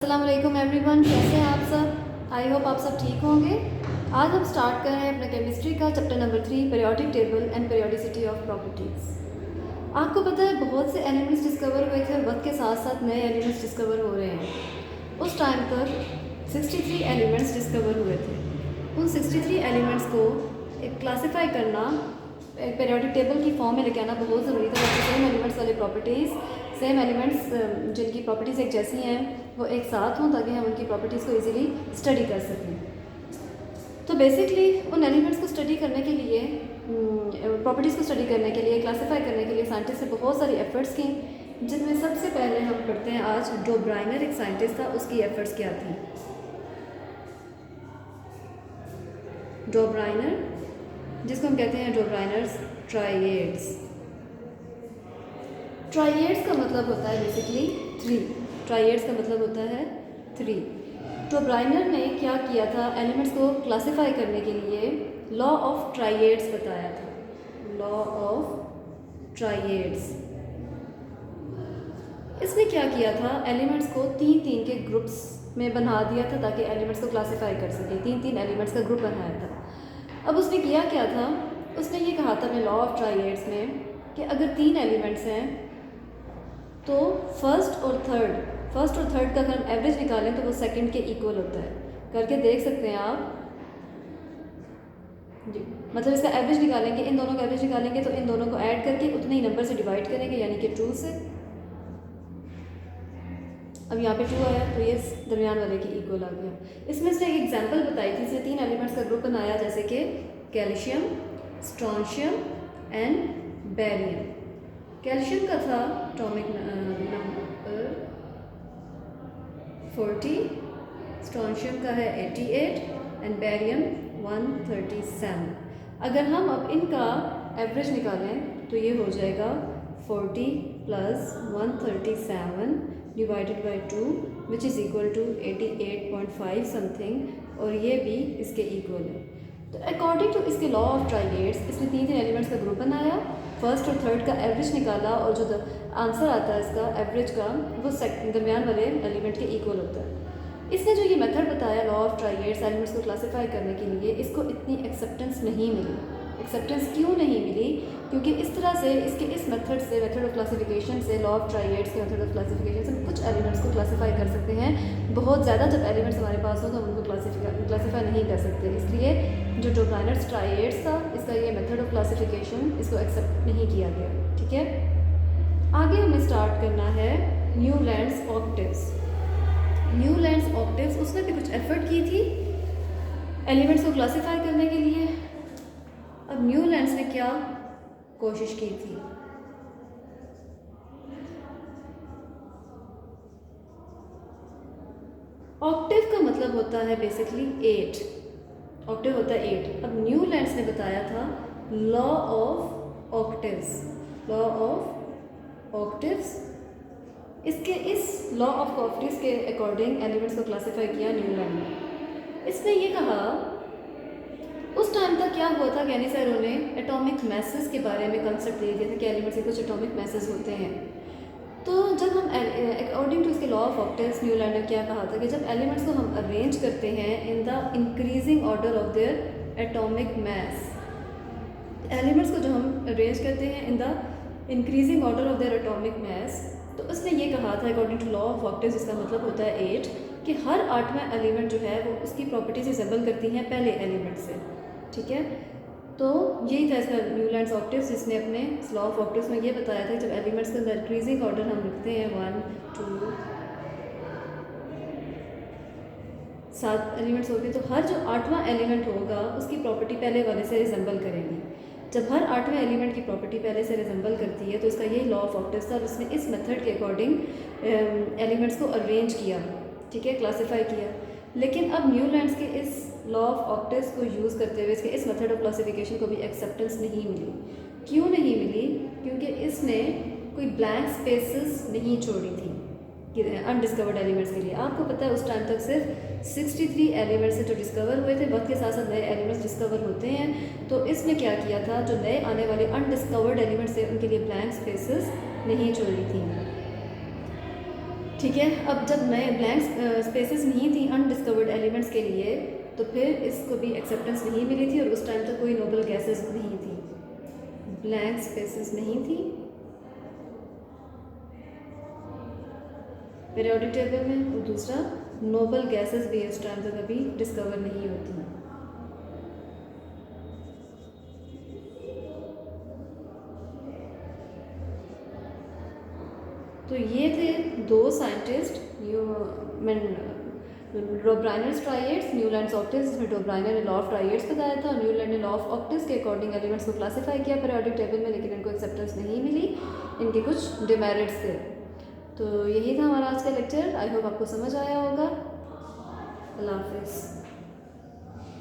अस्सलाम वालेकुम एवरीवन, कैसे हैं आप सब। आई होप आप सब ठीक होंगे। आज हम स्टार्ट कर रहे हैं अपना केमिस्ट्री का chapter number 3 periodic table and periodicity of properties. आपको पता है बहुत से एलिमेंट्स डिस्कवर हुए थे और वक्त के साथ साथ नए एलिमेंट्स डिस्कवर हो रहे हैं। उस टाइम पर 63 एलिमेंट्स डिस्कवर हुए थे। उन 63 एलिमेंट्स को एक क्लासीफाई करना, एक पीरियोडिक टेबल की फॉर्म में लेके आना बहुत ज़रूरी था ताकि सेम एलिमेंट्स वाले प्रॉपर्टीज़, सेम एलिमेंट्स जिनकी प्रॉपर्टीज़ एक जैसी हैं वो एक साथ हों ताकि हम उनकी प्रॉपर्टीज़ को इजीली स्टडी कर सकें। तो बेसिकली उन एलिमेंट्स को स्टडी करने के लिए, प्रॉपर्टीज़ को स्टडी करने के लिए, क्लासीफाई करने के लिए साइंटिस्ट ने बहुत सारी एफ़र्ट्स की, जिनमें सबसे पहले हम पढ़ते हैं आज डोब्राइनर एक साइंटिस्ट था, उसकी एफ़र्ट्स क्या थी। डोब्राइनर, जिसको हम कहते हैं डोब्राइनर्स ट्राइएड्स। ट्राइएड्स का मतलब होता है बेसिकली 3। ट्राइएड्स का मतलब होता है 3। डोब्राइनर ने क्या किया था, एलिमेंट्स को क्लासिफाई करने के लिए लॉ ऑफ ट्राइएड्स बताया था। लॉ ऑफ ट्राइएड्स, इसने क्या किया था, एलिमेंट्स को 3-3 के ग्रुप्स में बना दिया था ताकि एलिमेंट्स को क्लासिफाई कर सके। 3-3 एलिमेंट्स का ग्रुप बनाया था। अब उसने किया क्या था, उसने ये कहा था अपने लॉ ऑफ ट्राइएड्स में कि अगर 3 एलिमेंट्स हैं तो फर्स्ट और थर्ड का अगर हम एवरेज निकालें तो वो सेकंड के इक्वल होता है। करके देख सकते हैं आप जी, मतलब इसका एवरेज निकालेंगे, इन दोनों का एवरेज निकालेंगे तो इन दोनों को ऐड करके उतने ही नंबर से डिवाइड करेंगे, यानी कि 2 से। अब यहाँ पे 2 आया तो ये दरमियान वाले के इक्वल आ गया। इसमें से एक एग्जांपल बताई थी, इसने 3 एलिमेंट्स का ग्रुप बनाया, जैसे कि calcium, strontium and barium. Calcium का था एटॉमिक नंबर 40, स्ट्रॉन्शियम का है 88 एंड बेरियम 137। अगर हम अब इनका एवरेज निकालें तो ये हो जाएगा 40 plus 137 divided by 2 which is equal to 88.5 something, और ये भी इसके इक्वल है। तो अकॉर्डिंग टू इसके लॉ ऑफ ट्राइएड्स, इसने 3 एलिमेंट्स का ग्रुप बनाया, फर्स्ट और थर्ड का एवरेज निकाला, और जो आंसर आता है इसका एवरेज का वो दरमियान वाले एलिमेंट के इक्वल होता है। इसने जो ये मेथड बताया लॉ ऑफ ट्राइएड्स एलिमेंट्स को क्लासीफाई करने के लिए, इसको इतनी एक्सेप्टेंस नहीं मिली। एक्सेप्टेंस क्यों नहीं मिली? क्योंकि इस तरह से इसके इस मेथड से, मेथड ऑफ क्लासिफिकेशन से, लॉ ऑफ ट्राइएड्स के मेथड ऑफ क्लासिफिकेशन से कुछ एलिमेंट्स को क्लासीफाई कर सकते हैं। बहुत ज़्यादा जब एलिमेंट्स हमारे पास हो तो हम उनको क्लासीफाई नहीं कर सकते। इसलिए जो डोब्राइनर्स ट्राइएड्स था, इसका ये मेथड ऑफ क्लासिफिकेशन, इसको एक्सेप्ट नहीं किया गया। ठीक है, आगे हमें स्टार्ट करना है न्यूलैंड्स ऑक्टेव्स। न्यूलैंड्स ऑक्टेव्स, उसने भी कुछ एफर्ट की थी एलिमेंट्स को क्लासीफाई करने के लिए। अब न्यूलैंड्स ने क्या कोशिश की थी, ऑक्टेव का मतलब होता है बेसिकली 8। ऑक्टेव होता है 8। अब न्यूलैंड्स ने बताया था law of octaves. Law of octaves, इसके इस लॉ ऑफ ऑक्टेव्स के अकॉर्डिंग एलिमेंट्स को क्लासीफाई किया न्यूलैंड ने। इसने ये कहा, उस टाइम तक क्या हुआ था, गैनीसैरो ने एटॉमिक मैसेस के बारे में कंसेप्ट दे दिए थे कि एलिमेंट्स के कुछ एटॉमिक मैसेस होते हैं। तो जब हम अकॉर्डिंग टू इसके लॉ ऑफ ऑक्टेव्स, न्यूलैंड ने क्या कहा था कि जब एलिमेंट्स को हम अरेंज करते हैं in the increasing order of their atomic mass, elements को जो हम अरेंज करते हैं in the increasing order of their atomic mass, तो उसने ये कहा था according to law of octaves, इसका मतलब होता है 8, कि हर 8वां एलिमेंट जो है वो उसकी प्रॉपर्टीज रिजेंबल करती हैं पहले एलिमेंट से। ठीक है, तो यही था इसका न्यूलैंड्स ऑक्टेव्स, जिसने अपने लॉ ऑफ ऑक्टेव्स में ये बताया था जब एलिमेंट्स के अंदर इंक्रीजिंग ऑर्डर हम लिखते हैं 1 2 7 एलिमेंट्स होंगे, तो हर जो 8वां एलिमेंट होगा उसकी प्रॉपर्टी पहले वाले से रिजेंबल करेगी। जब हर 8वें एलिमेंट की प्रॉपर्टी पहले से रिजेंबल करती है तो इसका यही लॉ ऑफ ऑक्टेव्स था। इसने इस मेथड के अकॉर्डिंग एलिमेंट्स को अरेंज किया, ठीक है, क्लासीफाई किया। लेकिन अब न्यूलैंड्स के इस लॉ ऑफ ऑक्टेव्स को यूज़ करते हुए इसके इस मेथड ऑफ क्लासिफिकेशन को भी एक्सेप्टेंस नहीं मिली। क्यों नहीं मिली? क्योंकि इसने कोई ब्लैंक स्पेसेस नहीं छोड़ी थी अनडिस्कवर्ड एलिमेंट्स के लिए। आपको पता है उस टाइम तक सिर्फ 63 एलिमेंट्स जो डिस्कवर हुए थे, वक्त के साथ साथ नए एलिमेंट्स डिस्कवर होते हैं। तो इसने क्या किया था, जो नए आने वाले अनडिस्कवर्ड एलिमेंट्स थे उनके लिए ब्लैंक स्पेसेस नहीं छोड़ी थी। ठीक है, अब जब नए ब्लैंक स्पेसेस नहीं थी अनडिस्कवर्ड एलिमेंट्स के लिए, तो फिर इसको भी एक्सेप्टेंस नहीं मिली थी और उस टाइम तक कोई नोबल गैसेस नहीं थी, ब्लैंक स्पेसेस नहीं थी पीरियोडिक टेबल में, और दूसरा नोबल गैसेस भी उस टाइम तक अभी डिस्कवर नहीं होती। तो ये थे दो scientist, Döbereiner triads, Newlands optics, जिसमें डोब्राइनर ने लॉ ऑफ ट्राइड्स बताया था, न्यूलैंड ने लॉ ऑफ ऑप्टिक्स के अकॉर्डिंग एलिमेंट्स को क्लासीफाई किया पीरियोडिक टेबल में, लेकिन इनको एक्सेप्टेंस नहीं मिली, इनके कुछ डिमेरिट्स थे। तो यही था हमारा आज का लेक्चर। आई होप आपको समझ आया होगा। अल्लाह हाफिज़।